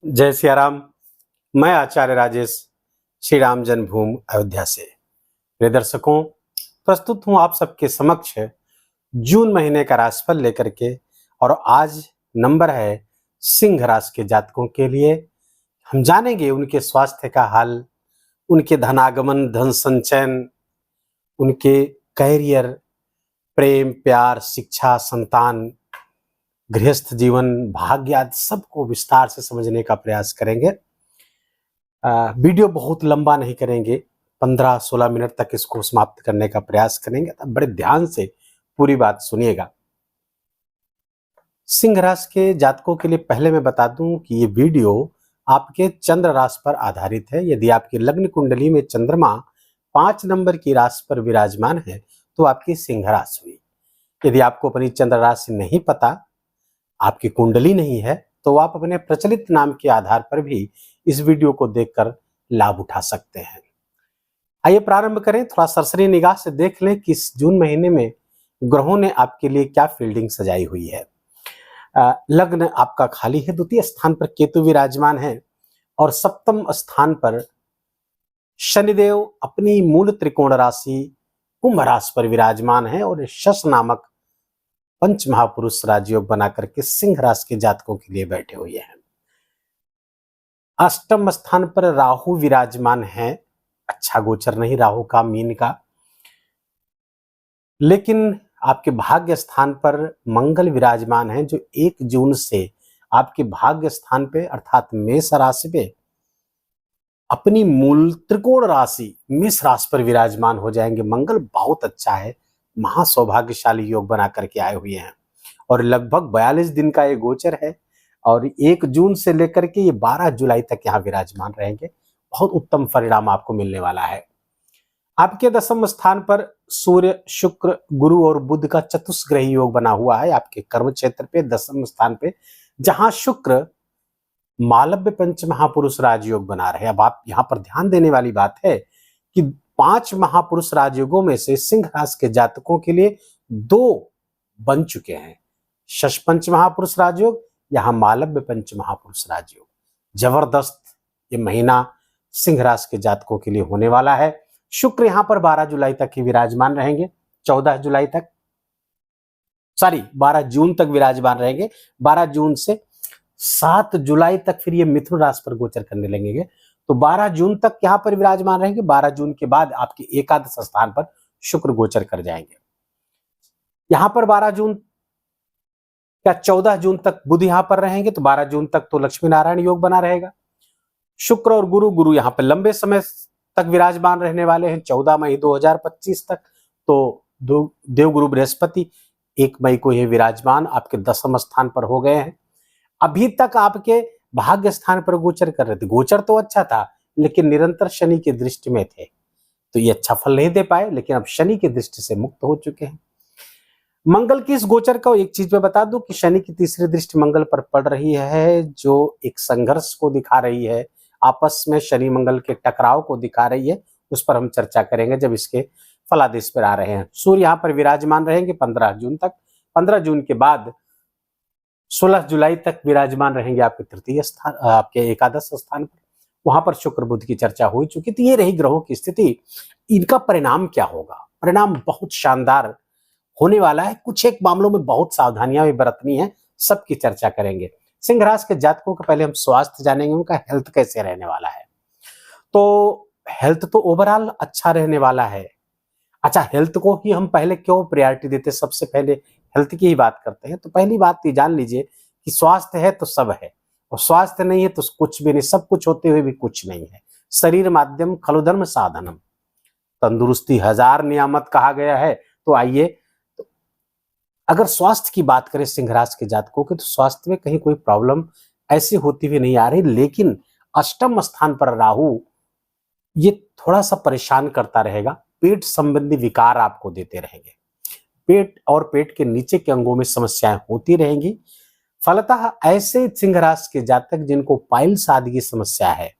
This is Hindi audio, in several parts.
जय सिया राम। मैं आचार्य राजेश श्री राम जन्मभूमि अयोध्या से प्रिय दर्शकों प्रस्तुत हूं आप सबके समक्ष जून महीने का राशिफल लेकर के। और आज नंबर है सिंह राशि के जातकों के लिए। हम जानेंगे उनके स्वास्थ्य का हाल, उनके धनागमन, धन संचयन, उनके कैरियर, प्रेम प्यार, शिक्षा, संतान, गृहस्थ जीवन, भाग्य आदि सबको विस्तार से समझने का प्रयास करेंगे। वीडियो बहुत लंबा नहीं करेंगे, 15-16 मिनट तक इसको समाप्त करने का प्रयास करेंगे। तो बड़े ध्यान से पूरी बात सुनिएगा। सिंह राशि के जातकों के लिए पहले मैं बता दूं कि ये वीडियो आपके चंद्र राशि पर आधारित है। यदि आपकी लग्न कुंडली में चंद्रमा 5 नंबर की राशि पर विराजमान है तो आपकी सिंह राशि हुई। यदि आपको अपनी चंद्र राशि नहीं पता, आपकी कुंडली नहीं है, तो आप अपने प्रचलित नाम के आधार पर भी इस वीडियो को देखकर लाभ उठा सकते हैं। आइए प्रारंभ करें। थोड़ा सरसरी निगाह से देख लें कि इस जून महीने में ग्रहों ने आपके लिए क्या फील्डिंग सजाई हुई है। लग्न आपका खाली है, द्वितीय स्थान पर केतु विराजमान है और सप्तम स्थान पर शनिदेव अपनी मूल त्रिकोण राशि कुंभ राशि पर विराजमान है और शश नामक पंच महापुरुष राजयोग बना करके सिंह राशि के जातकों के लिए बैठे हुए हैं। अष्टम स्थान पर राहु विराजमान है। अच्छा गोचर नहीं राहु का, मीन का। लेकिन आपके भाग्य स्थान पर मंगल विराजमान है, जो 1 जून से आपके भाग्य स्थान पे अर्थात मेष राशि पे अपनी मूल त्रिकोण राशि मेष राशि पर विराजमान हो जाएंगे। मंगल बहुत अच्छा है, महासौभाग्यशाली योग बना करके आए हुए हैं और लगभग 42 दिन का ये गोचर है और 1 जून से लेकर के ये 12 जुलाई तक यहाँ विराजमान रहेंगे। बहुत उत्तम परिणाम आपको मिलने वाला है। आपके दसम स्थान पर सूर्य, शुक्र, गुरु और बुध का चतुष्ग्रही योग बना हुआ है आपके कर्म क्षेत्र पे दसम स्थान पे, जहां शुक्र मालव्य पंच महापुरुष राजयोग बना रहे। अब आप यहाँ पर ध्यान देने वाली बात है कि 5 महापुरुष राजयोगों में से सिंह राशि के जातकों के लिए 2 बन चुके हैं। शश पंच महापुरुष राजयोग, यहाँ मालव्य पंच महापुरुष राजयोग। जबरदस्त ये महीना सिंह राशि के जातकों के लिए होने वाला है। शुक्र यहाँ पर 12 जुलाई तक ही विराजमान रहेंगे, 14 जुलाई तक, 12 जून तक विराजमान रहेंगे। 12 जून से 7 जुलाई तक फिर ये मिथुन राशि पर गोचर करने लगेंगे। तो 12 जून तक यहाँ पर विराजमान रहेंगे। 12 जून के बाद आपके एकादश स्थान पर शुक्र गोचर कर जाएंगे। यहाँ पर 12 जून या 14 जून तक बुध यहाँ पर रहेंगे, तो 12 जून तक तो लक्ष्मी नारायण योग बना रहेगा। शुक्र और गुरु यहाँ पर लंबे समय तक विराजमान रहने वाले हैं, 14 मई 2025 तक। तो देवगुरु बृहस्पति 1 मई को ये विराजमान आपके दसम स्थान पर हो गए हैं। अभी तक आपके भाग्य स्थान पर गोचर कर रहे थे। गोचर तो अच्छा था लेकिन निरंतर शनि की दृष्टि में थे, तो ये अच्छा फल नहीं दे पाए, लेकिन अब शनि की दृष्टि से मुक्त हो चुके हैं। मंगल की इस गोचर का एक चीज मैं बता दूं कि शनि की तीसरी दृष्टि मंगल पर पड़ रही है, जो एक संघर्ष को दिखा रही है, आपस में शनि मंगल के टकराव को दिखा रही है। उस पर हम चर्चा करेंगे जब इसके फलादेश पर आ रहे हैं। सूर्य यहाँ पर विराजमान रहेंगे 15 जून तक। 15 जून के बाद 16 जुलाई तक विराजमान रहेंगे आपके तृतीय स्थान, आपके एकादश स्थान पर। वहां पर शुक्र बुध की चर्चा हो चुकी थी। ये रही ग्रहों की स्थिति। इनका परिणाम क्या होगा? परिणाम बहुत शानदार होने वाला है। कुछ एक मामलों में बहुत सावधानियां भी बरतनी है, सबकी चर्चा करेंगे। सिंह राशि के जातकों का पहले हम स्वास्थ्य जानेंगे, उनका हेल्थ कैसे रहने वाला है। तो हेल्थ तो ओवरऑल अच्छा रहने वाला है। अच्छा, हेल्थ को ही हम पहले क्यों प्रायोरिटी देते, सबसे पहले हेल्थ की ही बात करते हैं। तो पहली बात ये जान लीजिए कि स्वास्थ्य है तो सब है, और स्वास्थ्य नहीं है तो कुछ भी नहीं। सब कुछ होते हुए भी कुछ नहीं है। शरीर माध्यम खलु धर्म साधनम, तंदुरुस्ती 1000 नियामत कहा गया है। तो आइए, तो अगर स्वास्थ्य की बात करें सिंह राशि के जातकों के, तो स्वास्थ्य में कहीं कोई प्रॉब्लम ऐसी होती हुई नहीं आ रही। लेकिन अष्टम स्थान पर राहु ये थोड़ा सा परेशान करता रहेगा। पेट संबंधी विकार आपको देते रहेंगे। पेट और पेट के नीचे के अंगों में समस्याएं होती रहेंगी। फलतः ऐसे सिंह राशि के जातक जिनको पाइल्स आदि की समस्या है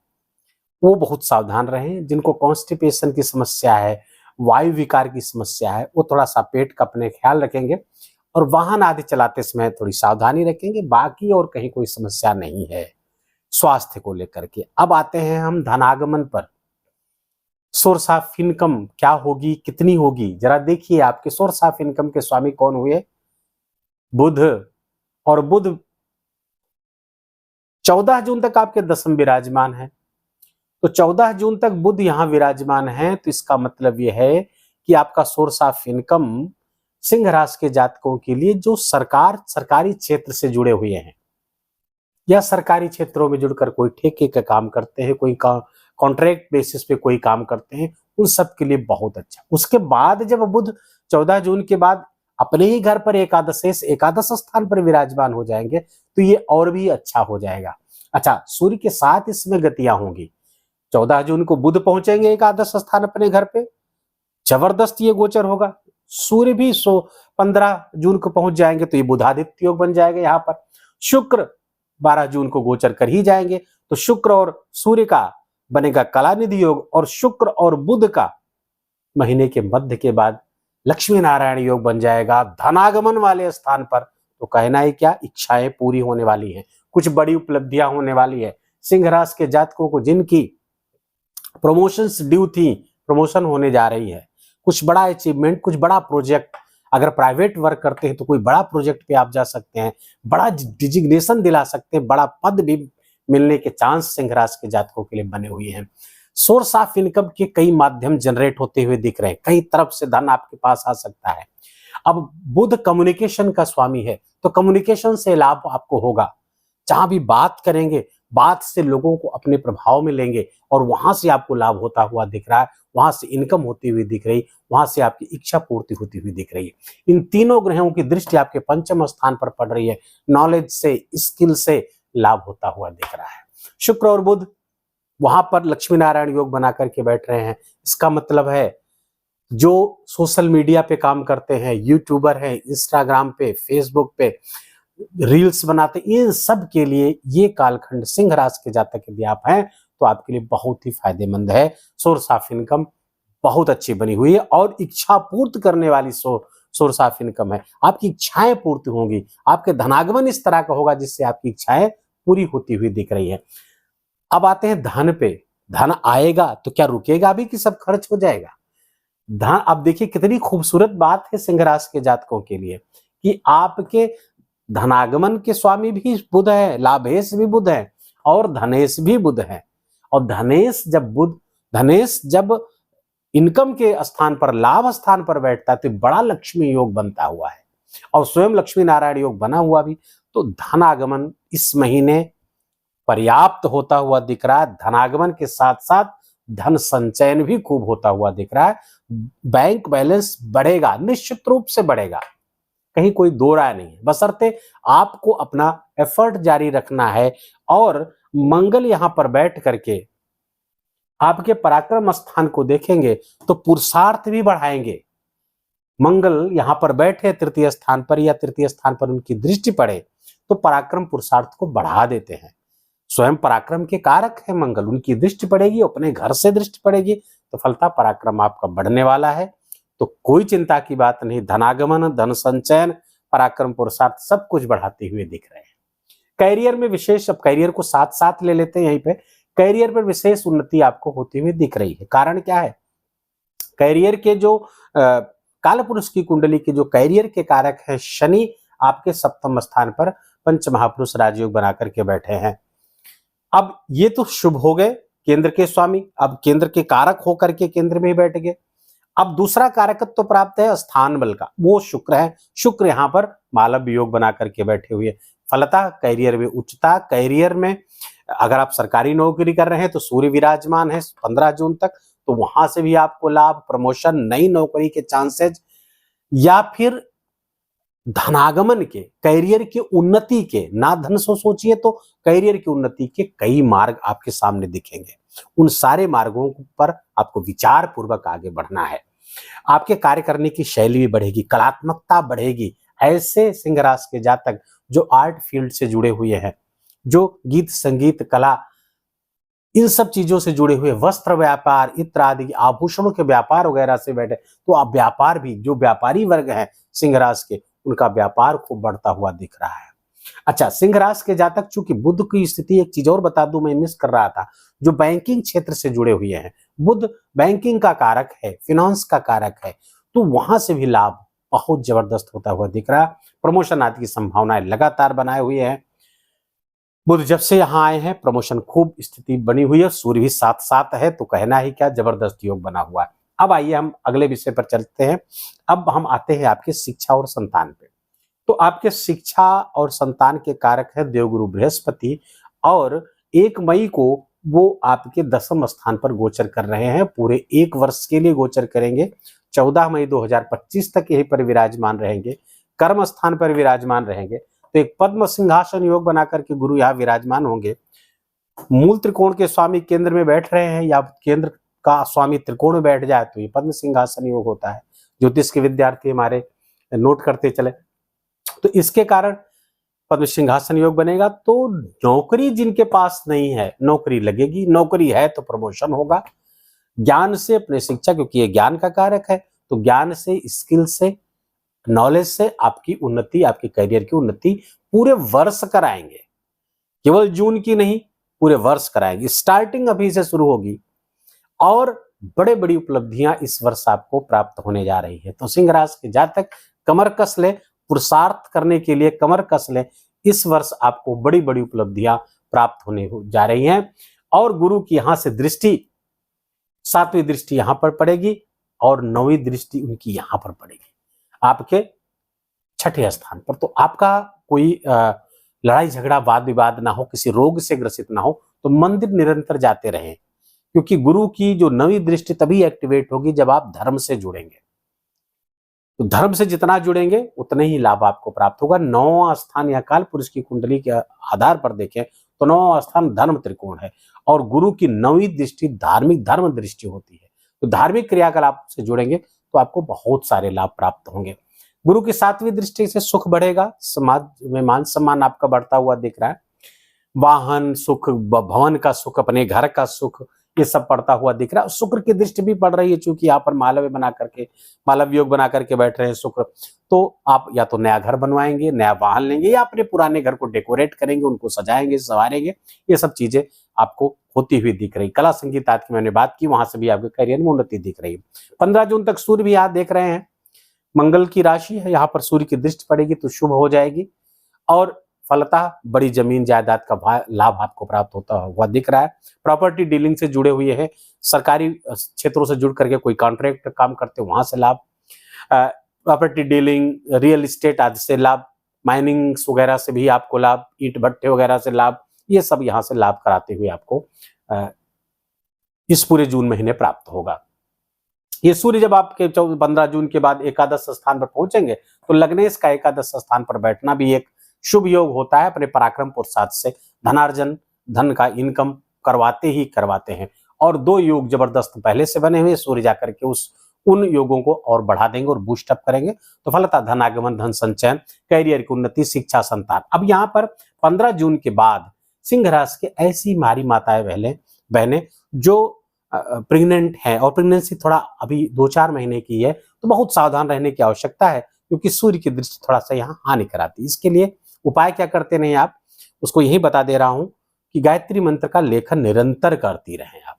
वो बहुत सावधान रहें। जिनको कॉन्स्टिपेशन की समस्या है, वायु विकार की समस्या है, वो थोड़ा सा पेट का अपने ख्याल रखेंगे और वाहन आदि चलाते समय थोड़ी सावधानी रखेंगे। बाकी और कहीं कोई समस्या नहीं है। स्वास्थ्य को लेकर के। अब आते हैं हम धनागमन पर। सोर्स ऑफ इनकम क्या होगी, कितनी होगी, जरा देखिए। आपके सोर्स ऑफ इनकम के स्वामी कौन हुए? बुध। और बुध 14 जून तक आपके दशम विराजमान है। तो 14 जून तक बुध यहां विराजमान है, तो इसका मतलब यह है कि आपका सोर्स ऑफ इनकम सिंह राशि के जातकों के लिए जो सरकारी क्षेत्र से जुड़े हुए हैं या सरकारी क्षेत्रों में जुड़कर कोई ठेके का काम करते हैं, कोई कॉन्ट्रैक्ट बेसिस पे कोई काम करते हैं, उन सब के लिए बहुत अच्छा। उसके बाद जब बुध 14 जून के बाद अपने ही घर पर एकादश स्थान पर विराजमान हो जाएंगे तो ये और भी अच्छा हो जाएगा। अच्छा, सूर्य के साथ इसमें गतियां होंगी। 14 जून को बुध पहुंचेंगे एकादश स्थान अपने घर पे, जबरदस्त ये गोचर होगा। सूर्य भी 15 जून को पहुंच जाएंगे तो ये बुधादित्य योग बन जाएगा। यहाँ पर शुक्र 12 जून को गोचर कर ही जाएंगे, तो शुक्र और सूर्य का बनेगा कलानिधि योग, और शुक्र और बुध का महीने के मध्य के बाद लक्ष्मी नारायण योग बन जाएगा धनागमन वाले स्थान पर। तो कहना है क्या, इच्छाएं पूरी होने वाली हैं, कुछ बड़ी उपलब्धियां होने वाली है। सिंह राशि के जातकों को जिनकी प्रमोशंस ड्यू थी, प्रमोशन होने जा रही है। कुछ बड़ा अचीवमेंट, कुछ बड़ा प्रोजेक्ट, अगर प्राइवेट वर्क करते हैं तो कोई बड़ा प्रोजेक्ट पे आप जा सकते हैं, बड़ा डिजिग्नेशन दिला सकते हैं, बड़ा पद भी मिलने के चांस सिंह राशि के जातकों के लिए बने हुए हैं। सोर्स ऑफ इनकम के कई माध्यम जनरेट होते हुए दिख रहे हैं, कई तरफ से धन आपके पास आ सकता है। अब बुध कम्युनिकेशन का स्वामी है, तो कम्युनिकेशन से लाभ आपको होगा। जहां भी बात करेंगे, बात से लोगों को अपने प्रभाव में लेंगे और वहां से आपको लाभ होता हुआ दिख रहा है, वहां से इनकम होती हुई दिख रही, वहां से आपकी इच्छा पूर्ति होती हुई दिख रही है। इन तीनों ग्रहों की दृष्टि आपके पंचम स्थान पर पड़ रही है, नॉलेज से, स्किल से लाभ होता हुआ दिख रहा है। शुक्र और बुध वहां पर लक्ष्मी नारायण योग बना करके बैठ रहे हैं। इसका मतलब है जो सोशल मीडिया पे काम करते हैं, यूट्यूबर हैं, इंस्टाग्राम पे, फेसबुक पे रील्स बनाते, इन सब के लिए ये कालखंड सिंह राशि के जातक यदि आप हैं तो आपके लिए बहुत ही फायदेमंद है। सोर्स ऑफ इनकम बहुत अच्छी बनी हुई है और इच्छा पूर्ति करने वाली सोर्स ऑफ इनकम है। आपकी इच्छाएं पूर्ति होंगी, आपके धनागमन इस तरह का होगा जिससे आपकी इच्छाएं पूरी होती हुई दिख रही है। अब आते हैं धन पे। धन आएगा तो क्या रुकेगा भी कि सब खर्च हो जाएगा? धन, अब देखिए कितनी खूबसूरत बात है सिंह राशि के जातकों के लिए कि आपके धनागमन के स्वामी भी बुध है, लाभेश भी बुध है और धनेश भी बुध है। और धनेश जब इनकम के स्थान पर, लाभ स्थान पर बैठता है तो बड़ा लक्ष्मी योग बनता हुआ है और स्वयं लक्ष्मी नारायण योग बना हुआ भी। तो धनागमन इस महीने पर्याप्त होता हुआ दिख रहा है। धनागमन के साथ साथ धन संचयन भी खूब होता हुआ दिख रहा है। बैंक बैलेंस बढ़ेगा, निश्चित रूप से बढ़ेगा, कहीं कोई दो राय नहीं है, बशर्ते आपको अपना एफर्ट जारी रखना है। और मंगल यहां पर बैठ करके आपके पराक्रम स्थान को देखेंगे तो पुरुषार्थ भी बढ़ाएंगे। मंगल यहां पर बैठे तृतीय स्थान पर या तृतीय स्थान पर उनकी दृष्टि पड़े तो पराक्रम पुरुषार्थ को बढ़ा देते हैं। स्वयं पराक्रम के कारक है मंगल, उनकी दृष्टि पड़ेगी, अपने घर से दृष्टि पड़ेगी तो फलता पराक्रम आपका बढ़ने वाला है। तो कोई चिंता की बात नहीं, धनागमन, धन संचयन, पराक्रम, पुरुषार्थ सब कुछ बढ़ाते हुए दिख रहे हैं। कैरियर में विशेष, अब कैरियर को साथ साथ ले लेते हैं यहीं पे, कैरियर पर विशेष उन्नति आपको होती हुई दिख रही है। कारण क्या है? कैरियर के जो काल पुरुष की कुंडली के जो कैरियर के कारक है शनि, आपके सप्तम स्थान पर पंच महापुरुष राजयोग बना करके बैठे हैं। अब ये तो शुभ हो गए केंद्र के स्वामी, अब केंद्र के कारक होकर के केंद्र में ही बैठ गए। अब दूसरा कारकत्व तो प्राप्त है स्थान बल का, वो शुक्र है। शुक्र यहाँ पर मालव योग बना करके बैठे हुए, फलतः कैरियर में उच्चता। कैरियर में अगर आप सरकारी नौकरी कर रहे हैं तो सूर्य विराजमान है 15 जून तक, तो वहां से भी आपको लाभ, प्रमोशन, नई नौकरी के चांसेस, या फिर धनागमन के, कैरियर की उन्नति के, ना धन सो सोचिए तो कैरियर की उन्नति के कई मार्ग आपके सामने दिखेंगे। उन सारे मार्गों पर आपको विचार पूर्वक आगे बढ़ना है। आपके कार्य करने की शैली भी बढ़ेगी, कलात्मकता बढ़ेगी। ऐसे सिंह राशि के जातक जो आर्ट फील्ड से जुड़े हुए हैं, जो गीत संगीत कला इन सब चीजों से जुड़े हुए, वस्त्र व्यापार इत्यादि आभूषणों के व्यापार वगैरह से बैठे, तो आप व्यापार भी, जो व्यापारी वर्ग है सिंह राशि के, उनका व्यापार खूब बढ़ता हुआ दिख रहा है। अच्छा, सिंह राशि के जातक, चूंकि बुध की स्थिति, एक चीज और बता दूं, मैं मिस कर रहा था, जो बैंकिंग क्षेत्र से जुड़े हुए हैं, बुध बैंकिंग का कारक है, फिनांस का कारक है, तो वहां से भी लाभ बहुत जबरदस्त होता हुआ दिख रहा। प्रमोशन आदि की संभावनाएं लगातार बनाए हुए हैं। बुध जब से यहाँ आए हैं, प्रमोशन खूब स्थिति बनी हुई है, सूर्य भी साथ साथ है, तो कहना ही क्या, जबरदस्त योग बना हुआ है। अब आइए हम अगले विषय पर चलते हैं। अब हम आते हैं आपके शिक्षा और संतान पे। तो आपके शिक्षा और संतान के कारक है देवगुरु बृहस्पति, और 1 मई को वो आपके 10वें स्थान पर गोचर कर रहे हैं। पूरे 1 वर्ष के लिए गोचर करेंगे। 14 मई 2025 तक यही पर विराजमान रहेंगे, कर्म स्थान पर विराजमान रहेंगे। तो एक पद्म सिंहासन योग बना करके गुरु यहाँ विराजमान होंगे। मूल त्रिकोण के स्वामी केंद्र में बैठ रहे हैं, या केंद्र का स्वामी त्रिकोण में बैठ जाए तो ये पद्म सिंहासन योग होता है। ज्योतिष के विद्यार्थी हमारे नोट करते चले। तो इसके कारण पद्म सिंहासन योग बनेगा। तो नौकरी जिनके पास नहीं है, नौकरी लगेगी, नौकरी है तो प्रमोशन होगा। ज्ञान से, अपने शिक्षा, क्योंकि ये ज्ञान का कारक है, तो ज्ञान से, स्किल से, नॉलेज से आपकी उन्नति, आपके करियर की उन्नति पूरे वर्ष कराएंगे, केवल जून की नहीं, पूरे वर्ष कराएंगे। स्टार्टिंग अभी से शुरू होगी और बड़े बड़ी उपलब्धियां इस वर्ष आपको प्राप्त होने जा रही है। तो सिंह राशि के जातक कमर कस ले, पुरुषार्थ करने के लिए कमर कस ले। इस वर्ष आपको बड़ी बड़ी उपलब्धियां प्राप्त होने जा रही हैं। और गुरु की यहां से दृष्टि, 7वीं दृष्टि यहां पर पड़ेगी और 9वीं दृष्टि उनकी यहां पर पड़ेगी, आपके 6ठे स्थान पर। तो आपका कोई लड़ाई झगड़ा, वाद विवाद ना हो, किसी रोग से ग्रसित ना हो, तो मंदिर निरंतर जाते रहें, क्योंकि गुरु की जो 9वीं दृष्टि तभी एक्टिवेट होगी जब आप धर्म से जुड़ेंगे। तो धर्म से जितना जुड़ेंगे उतने ही लाभ आपको प्राप्त होगा। 9वां स्थान या काल पुरुष की कुंडली के आधार पर देखें तो 9वां स्थान धर्म त्रिकोण है, और गुरु की 9वीं दृष्टि धार्मिक धर्म दृष्टि होती है। तो धार्मिक क्रियाकलाप से जुड़ेंगे तो आपको बहुत सारे लाभ प्राप्त होंगे। गुरु की 7वीं दृष्टि से सुख बढ़ेगा, समाज में मान सम्मान आपका बढ़ता हुआ दिख रहा है। वाहन सुख, भवन का सुख, अपने घर का सुख, ये सब पड़ता हुआ दिख रहा है। शुक्र की दृष्टि भी पड़ रही है, चूंकि यहाँ पर मालव्य बना करके, मालव योग बना करके बैठ रहे हैं शुक्र। तो आप या तो नया घर बनवाएंगे, नया वाहन लेंगे, या अपने पुराने घर को डेकोरेट करेंगे, उनको सजाएंगे, संवारेंगे। ये सब चीजें आपको होती हुई दिख रही। कला संगीत आदि की मैंने बात की, वहां से भी आपके करियर में उन्नति दिख रही है। 15 जून तक सूर्य भी यहाँ देख रहे हैं, मंगल की राशि है, यहाँ पर सूर्य की दृष्टि पड़ेगी तो शुभ हो जाएगी। और फलतः बड़ी जमीन जायदाद का लाभ आपको प्राप्त होता हुआ दिख रहा है। प्रॉपर्टी डीलिंग से जुड़े हुए हैं, सरकारी क्षेत्रों से जुड़ करके कोई कॉन्ट्रैक्ट काम करते, वहां से लाभ, प्रॉपर्टी डीलिंग, रियल एस्टेट आदि से लाभ, माइनिंग्स वगैरह से भी आपको लाभ, ईंट भट्टे वगैरह से लाभ, ये सब यहाँ से लाभ कराते हुए आपको इस पूरे जून महीने प्राप्त होगा। ये सूर्य जब आपके 15 जून के बाद एकादश स्थान पर पहुंचेंगे तो लग्नेश का एकादश स्थान पर बैठना भी एक शुभ योग होता है। अपने पराक्रम पुरुषार्थ से धनार्जन, धन का इनकम करवाते ही करवाते हैं। और 2 योग जबरदस्त पहले से बने हुए, सूर्य जाकर के उन योगों को और बढ़ा देंगे और बूस्ट अप करेंगे। तो फलतः धन आगमन, धन संचयन, करियर की उन्नति, शिक्षा, संतान। अब यहाँ पर 15 जून के बाद सिंह राशि के ऐसी मारी माताएं बहनें जो प्रेग्नेंट है, और प्रेगनेंसी थोड़ा अभी 2-4 महीने की है, तो बहुत सावधान रहने की आवश्यकता है, क्योंकि सूर्य की दृष्टि थोड़ा सा यहाँ हानि कराती है। इसके लिए उपाय क्या करते नहीं आप, उसको यही बता दे रहा हूं कि गायत्री मंत्र का लेखन निरंतर करती रहें आप।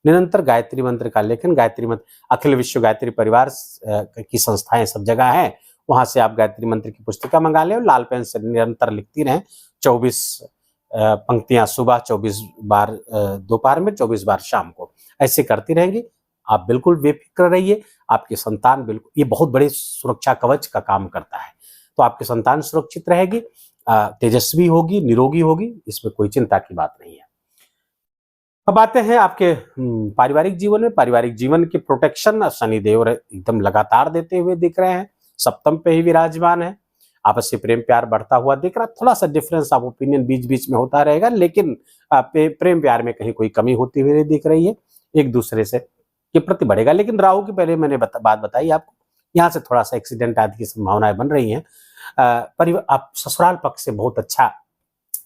निरंतर गायत्री मंत्र का लेखन, गायत्री मंत्र, अखिल विश्व गायत्री परिवार की संस्थाएं सब जगह हैं, वहां से आप गायत्री मंत्र की पुस्तिका मंगा लें और लाल पेन से निरंतर लिखती रहें। 24 पंक्तियां सुबह, 24 बार दोपहर में, 24 बार शाम को, ऐसे करती रहेंगी। आप बिल्कुल बेफिक्र रहिए, आपकी संतान बिल्कुल, ये बहुत बड़े सुरक्षा कवच का काम करता है। तो आपकी संतान सुरक्षित रहेगी, तेजस्वी होगी, निरोगी होगी, इसमें कोई चिंता की बात नहीं है। अब आते हैं आपके पारिवारिक जीवन में। पारिवारिक जीवन की प्रोटेक्शन शनिदेव एकदम लगातार देते हुए दिख रहे हैं, 7म पे ही विराजमान है। आपसी प्रेम प्यार बढ़ता हुआ दिख रहा है। थोड़ा सा डिफरेंस ऑफ ओपिनियन बीच बीच में होता रहेगा, लेकिन प्रेम प्यार में कहीं कोई कमी होती हुई दिख रही है, एक दूसरे से के प्रति बढ़ेगा। लेकिन राहु की पहले मैंने बात बताई आपको, यहाँ से थोड़ा सा एक्सीडेंट आदि की संभावनाएं बन रही हैं। आप ससुराल पक्ष से बहुत अच्छा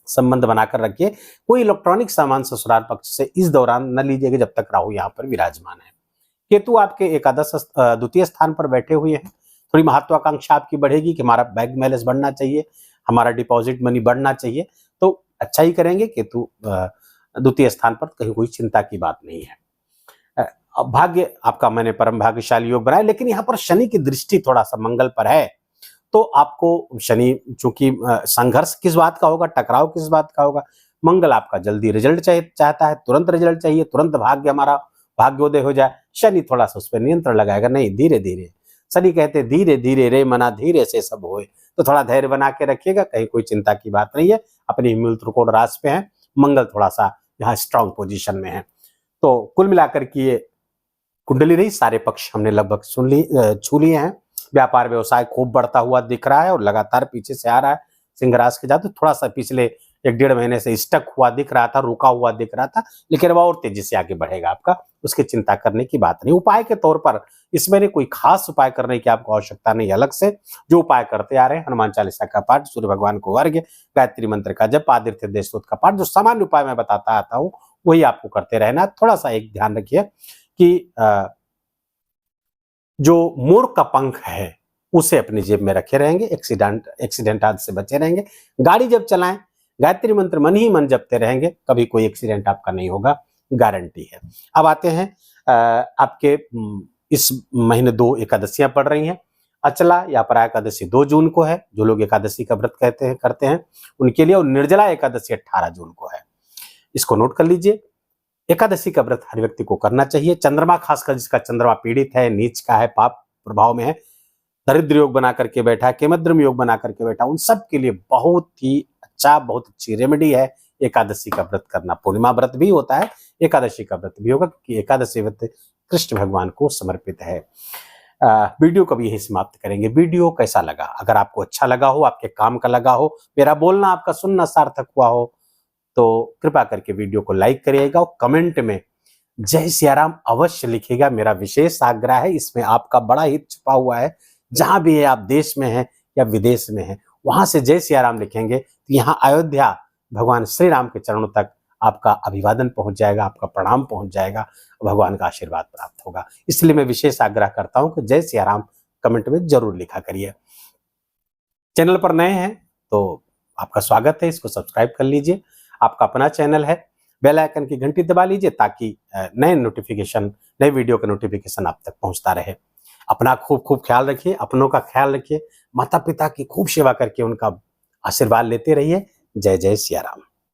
संबंध बनाकर रखिए। कोई इलेक्ट्रॉनिक सामान ससुराल पक्ष से इस दौरान न लीजिएगा जब तक राहु यहाँ पर विराजमान है। केतु आपके एकादश द्वितीय स्थान पर बैठे हुए हैं। थोड़ी महत्वाकांक्षा आपकी बढ़ेगी कि हमारा बैंक बैलेंस बढ़ना चाहिए, हमारा डिपॉजिट मनी बढ़ना चाहिए, तो अच्छा ही करेंगे। केतु द्वितीय स्थान पर, कहीं कोई चिंता की बात नहीं है। अब भाग्य आपका मैंने परम भाग्यशाली योग बनाया, लेकिन यहाँ पर शनि की दृष्टि थोड़ा सा मंगल पर है, तो आपको शनि चूंकि संघर्ष किस बात का होगा, टकराव किस बात का होगा। मंगल आपका जल्दी रिजल्ट चाहता है, तुरंत रिजल्ट चाहिए, तुरंत भाग्य हमारा भाग्योदय हो जाए। शनि थोड़ा सा उस पर नियंत्रण लगाएगा, नहीं धीरे धीरे। शनि कहते धीरे धीरे रे मना धीरे से सब होए, तो थोड़ा धैर्य बना के रखिएगा, कहीं कोई चिंता की बात नहीं है। अपनी मूल त्रिकोण राशि पे है, मंगल थोड़ा सा यहाँ स्ट्रांग पोजीशन में है। तो कुल मिलाकर के ये कुंडली रही, सारे पक्ष हमने लगभग छू लिए हैं। व्यापार व्यवसाय खूब बढ़ता हुआ दिख रहा है और लगातार पीछे से आ रहा है। सिंह राशि के जाते थोड़ा सा पिछले 1-1.5 महीने से स्टक हुआ दिख रहा था, रुका हुआ दिख रहा था, लेकिन अब और तेजी से आगे बढ़ेगा आपका, उसकी चिंता करने की बात नहीं। उपाय के तौर पर इस महीने कोई खास उपाय करने की आपको आवश्यकता नहीं। अलग से जो उपाय करते आ रहे हैं, हनुमान चालीसा का पाठ, सूर्य भगवान को अर्घ्य, गायत्री मंत्र का जप, आदित्य हृदय स्तोत्र का पाठ, जो सामान्य उपाय मैं बताता आता हूँ वही आपको करते रहना। थोड़ा सा एक ध्यान रखिए कि जो मोर का पंख है उसे अपनी जेब में रखे रहेंगे, एक्सीडेंट आदि से बचे रहेंगे। गाड़ी जब चलाएं, गायत्री मंत्र मन ही मन जपते रहेंगे, कभी कोई एक्सीडेंट आपका नहीं होगा, गारंटी है। अब आते हैं आपके इस महीने 2 एकादशियां पड़ रही हैं। अचला या परा एकादशी 2 जून को है, जो लोग एकादशी का व्रत करते हैं उनके लिए, और निर्जला एकादशी 18 जून को है। इसको नोट कर लीजिए। एकादशी का व्रत हर व्यक्ति को करना चाहिए। चंद्रमा, खासकर जिसका चंद्रमा पीड़ित है, नीच का है, पाप प्रभाव में है, दरिद्र योग बना करके बैठा है, केमद्रम योग बना करके बैठा, उन सब के लिए बहुत ही अच्छा, बहुत अच्छी रेमेडी है एकादशी का व्रत करना। पूर्णिमा व्रत भी होता है, एकादशी का व्रत भी होगा, क्योंकि एकादशी व्रत कृष्ण भगवान को समर्पित है। वीडियो को भी यही समाप्त करेंगे। वीडियो कैसा लगा? अगर आपको अच्छा लगा हो, आपके काम का लगा हो, मेरा बोलना आपका सुनना सार्थक हुआ हो, तो कृपा करके वीडियो को लाइक करिएगा और कमेंट में जय सियाराम अवश्य लिखिएगा। मेरा विशेष आग्रह है, इसमें आपका बड़ा हित छुपा हुआ है। जहां भी है, आप देश में हैं या विदेश में हैं, वहां से जय सियाराम लिखेंगे तो यहाँ अयोध्या भगवान श्री राम के चरणों तक आपका अभिवादन पहुंच जाएगा, आपका प्रणाम पहुंच जाएगा, भगवान का आशीर्वाद प्राप्त होगा। इसलिए मैं विशेष आग्रह करता हूं कि जय सियाराम कमेंट में जरूर लिखा करिए। चैनल पर नए हैं तो आपका स्वागत है, इसको सब्सक्राइब कर लीजिए। आपका अपना चैनल है, बेल आइकन की घंटी दबा लीजिए ताकि नए वीडियो का नोटिफिकेशन आप तक पहुंचता रहे। अपना खूब खूब ख्याल रखिए, अपनों का ख्याल रखिए, माता पिता की खूब सेवा करके उनका आशीर्वाद लेते रहिए। जय जय सिया राम।